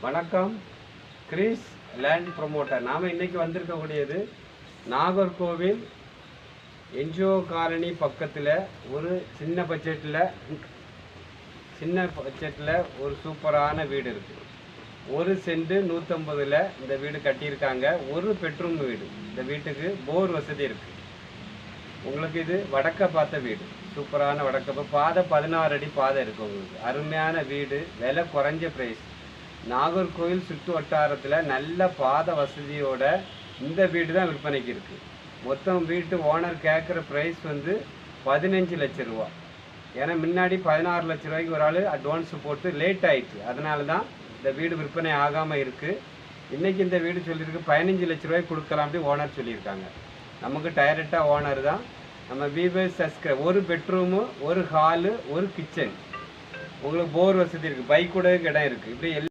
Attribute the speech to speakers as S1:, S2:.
S1: வணக்கம், Greece land promoter. நாம் இன்றைக்கி வந்திருக்கக்கூடியது நாகர்கோவில் என்ஜிஓ காலனி பக்கத்தில் ஒரு சின்ன பட்ஜெட்டில் ஒரு சூப்பரான வீடு இருக்குது. 1 சென்ட் 150 இந்த வீடு கட்டியிருக்காங்க. ஒரு பெட்ரூம் வீடு. இந்த வீட்டுக்கு போர் வசதி இருக்குது. உங்களுக்கு இது வடக்க பார்த்த வீடு, சூப்பரான வடக்க பாதை 16 அடி பாதை இருக்குது. உங்களுக்கு அருமையான வீடு, விலை குறைஞ்ச ப்ரைஸ். நாகர்கோவில் சுற்று வட்டாரத்தில் நல்ல பாதை வசதியோட இந்த வீடு தான் விற்பனைக்கு இருக்குது. மொத்தம் வீட்டு ஓனர் கேட்குற ப்ரைஸ் 15 லட்ச ரூபா. ஏன்னா முன்னாடி 16 லட்ச ரூபாய்க்கு ஒரு ஆள் அட்வான்ஸ் போட்டு லேட் ஆயிடுச்சு. அதனால தான் இந்த வீடு விற்பனை ஆகாமல் இருக்குது. இன்றைக்கி இந்த வீடு சொல்லியிருக்கு 15 லட்ச ரூபாய்க்கு கொடுக்கலாம் அப்படி ஓனர் சொல்லியிருக்காங்க. நமக்கு டைரெக்டாக ஓனர் தான். நம்ம வியூவர்ஸ் சப்ஸ்கிரைப். ஒரு பெட்ரூமு, ஒரு ஹாலு, ஒரு கிச்சன், உங்களுக்கு போர் வசதி இருக்குது, பைக் கூட இடம் இருக்குது. இப்படி